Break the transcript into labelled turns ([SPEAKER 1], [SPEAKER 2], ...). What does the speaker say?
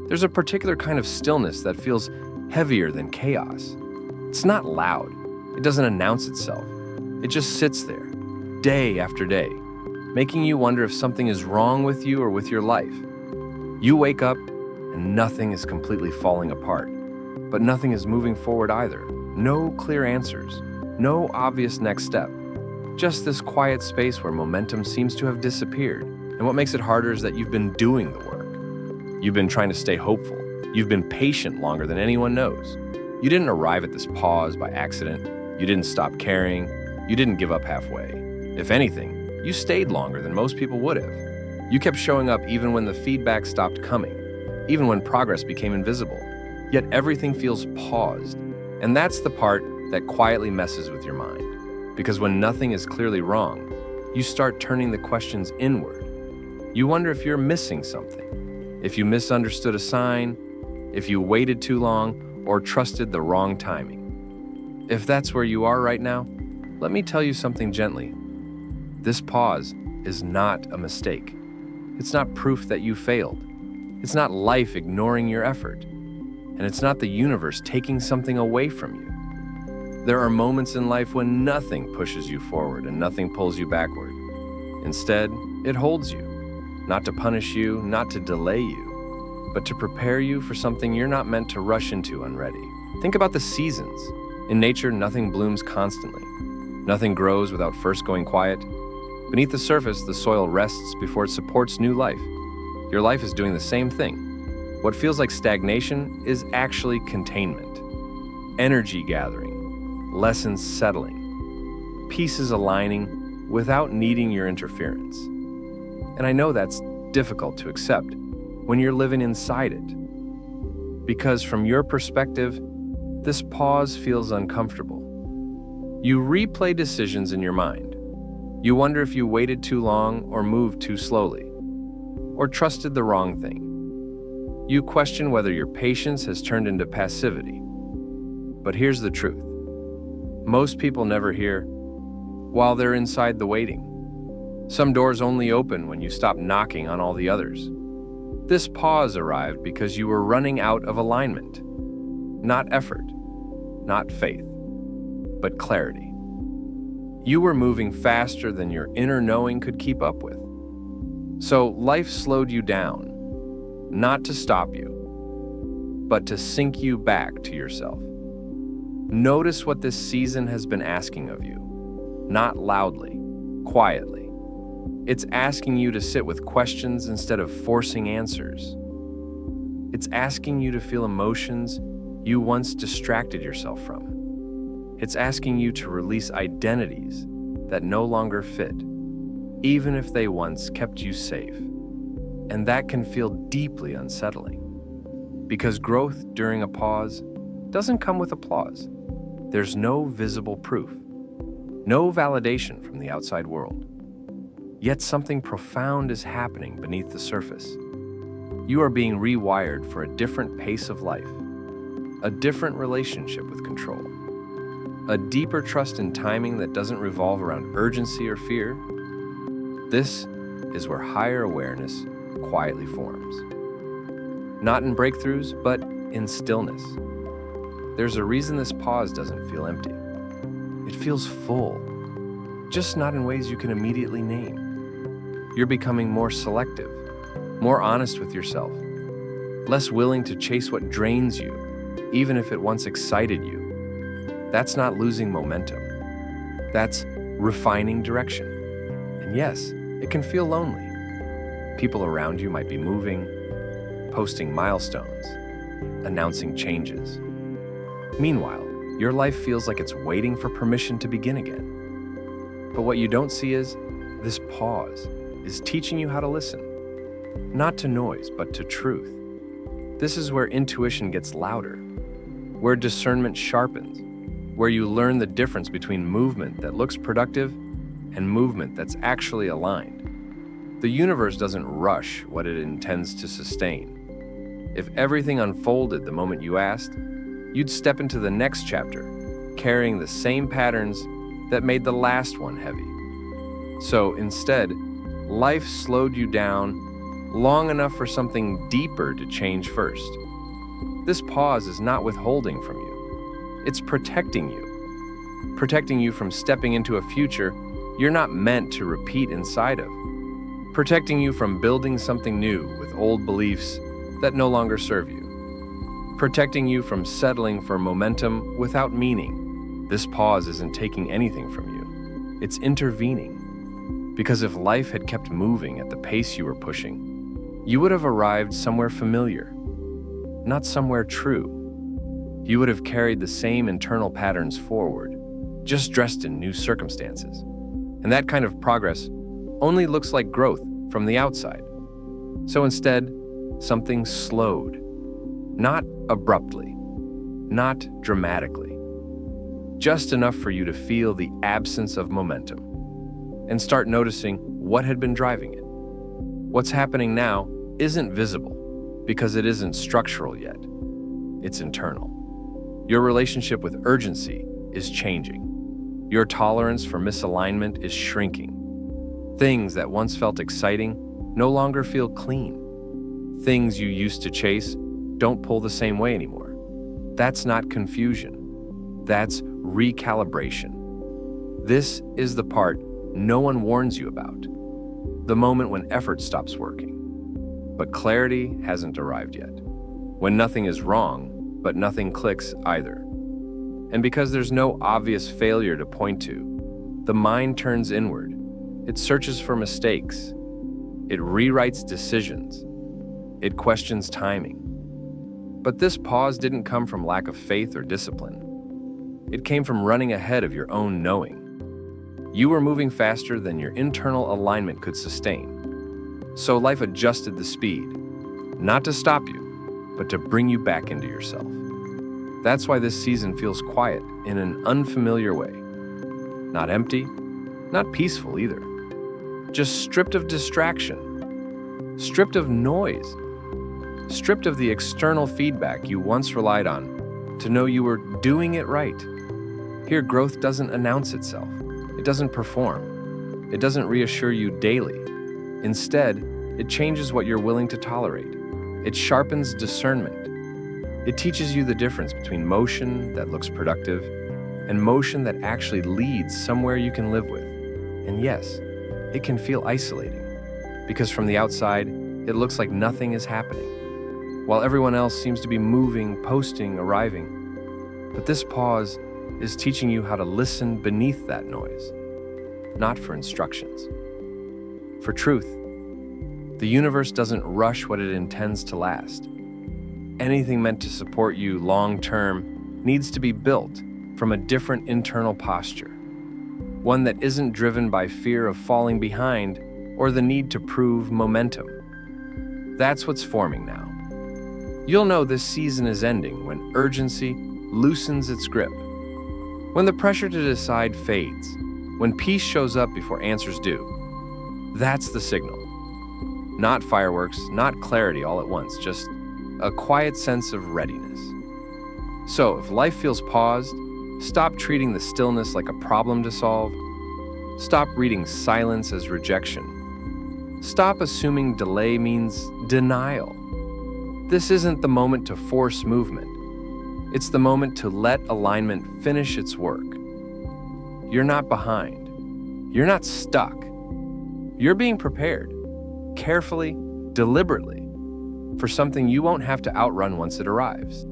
[SPEAKER 1] There's a particular kind of stillness that feels heavier than chaos. It's not loud. It doesn't announce itself. It just sits there, day after day, making you wonder if something is wrong with you or with your life. You wake up and nothing is completely falling apart, but nothing is moving forward either. No clear answers, no obvious next step. Just this quiet space where momentum seems to have disappeared. And what makes it harder is that you've been doing the work. You've been trying to stay hopeful. You've been patient longer than anyone knows. You didn't arrive at this pause by accident. You didn't stop caring. You didn't give up halfway. If anything, you stayed longer than most people would have. You kept showing up even when the feedback stopped coming, even when progress became invisible. Yet everything feels paused. And that's the part that quietly messes with your mind. Because when nothing is clearly wrong, you start turning the questions inward. You wonder if you're missing something, if you misunderstood a sign, if you waited too long, or trusted the wrong timing. If that's where you are right now, let me tell you something gently. This pause is not a mistake. It's not proof that you failed. It's not life ignoring your effort. And it's not the universe taking something away from you. There are moments in life when nothing pushes you forward and nothing pulls you backward. Instead, it holds you, not to punish you, not to delay you, but to prepare you for something you're not meant to rush into unready. Think about the seasons. In nature, nothing blooms constantly. Nothing grows without first going quiet. Beneath the surface, the soil rests before it supports new life. Your life is doing the same thing. What feels like stagnation is actually containment. Energy gathering, lessons settling, pieces aligning without needing your interference. And I know that's difficult to accept when you're living inside it. Because from your perspective, this pause feels uncomfortable. You replay decisions in your mind. You wonder if you waited too long or moved too slowly, or trusted the wrong thing. You question whether your patience has turned into passivity. But here's the truth. Most people never hear while they're inside the waiting. Some doors only open when you stop knocking on all the others. This pause arrived because you were running out of alignment. Not effort, not faith, but clarity. You were moving faster than your inner knowing could keep up with. So life slowed you down, not to stop you, but to sink you back to yourself. Notice what this season has been asking of you, not loudly, quietly. It's asking you to sit with questions instead of forcing answers. It's asking you to feel emotions you once distracted yourself from. It's asking you to release identities that no longer fit, even if they once kept you safe. And that can feel deeply unsettling, because growth during a pause doesn't come with applause. There's no visible proof, no validation from the outside world. Yet something profound is happening beneath the surface. You are being rewired for a different pace of life, a different relationship with control, a deeper trust in timing that doesn't revolve around urgency or fear. This is where higher awareness quietly forms. Not in breakthroughs, but in stillness. There's a reason this pause doesn't feel empty. It feels full, just not in ways you can immediately name. You're becoming more selective, more honest with yourself, less willing to chase what drains you, even if it once excited you. That's not losing momentum. That's refining direction. And yes, it can feel lonely. People around you might be moving, posting milestones, announcing changes. Meanwhile, your life feels like it's waiting for permission to begin again. But what you don't see is this pause is teaching you how to listen, not to noise, but to truth. This is where intuition gets louder, where discernment sharpens, where you learn the difference between movement that looks productive and movement that's actually aligned. The universe doesn't rush what it intends to sustain. If everything unfolded the moment you asked, you'd step into the next chapter, carrying the same patterns that made the last one heavy. So instead, life slowed you down long enough for something deeper to change first. This pause is not withholding from you. It's protecting you from stepping into a future you're not meant to repeat inside of, protecting you from building something new with old beliefs that no longer serve you, protecting you from settling for momentum without meaning. This pause isn't taking anything from you. It's intervening. Because if life had kept moving at the pace you were pushing, you would have arrived somewhere familiar, not somewhere true. You would have carried the same internal patterns forward, just dressed in new circumstances. And that kind of progress only looks like growth from the outside. So instead, something slowed. Not abruptly, not dramatically. Just enough for you to feel the absence of momentum and start noticing what had been driving it. What's happening now isn't visible because it isn't structural yet. It's internal. Your relationship with urgency is changing. Your tolerance for misalignment is shrinking. Things that once felt exciting no longer feel clean. Things you used to chase don't pull the same way anymore. That's not confusion. That's recalibration. This is the part no one warns you about. The moment when effort stops working. But clarity hasn't arrived yet. When nothing is wrong, but nothing clicks either. And because there's no obvious failure to point to, the mind turns inward. It searches for mistakes. It rewrites decisions. It questions timing. But this pause didn't come from lack of faith or discipline. It came from running ahead of your own knowing. You were moving faster than your internal alignment could sustain. So life adjusted the speed, not to stop you, but to bring you back into yourself. That's why this season feels quiet in an unfamiliar way. Not empty, not peaceful either. Just stripped of distraction, stripped of noise, stripped of the external feedback you once relied on to know you were doing it right. Here, growth doesn't announce itself. It doesn't perform. It doesn't reassure you daily. Instead, it changes what you're willing to tolerate. It sharpens discernment. It teaches you the difference between motion that looks productive and motion that actually leads somewhere you can live with. And yes, it can feel isolating, because from the outside, it looks like nothing is happening, while everyone else seems to be moving, posting, arriving. But this pause is teaching you how to listen beneath that noise, not for instructions. For truth, the universe doesn't rush what it intends to last. Anything meant to support you long-term needs to be built from a different internal posture, one that isn't driven by fear of falling behind or the need to prove momentum. That's what's forming now. You'll know this season is ending when urgency loosens its grip, when the pressure to decide fades, when peace shows up before answers do. That's the signal. Not fireworks, not clarity all at once, just a quiet sense of readiness. So, if life feels paused, stop treating the stillness like a problem to solve. Stop reading silence as rejection. Stop assuming delay means denial. This isn't the moment to force movement. It's the moment to let alignment finish its work. You're not behind. You're not stuck. You're being prepared, carefully, deliberately, for something you won't have to outrun once it arrives.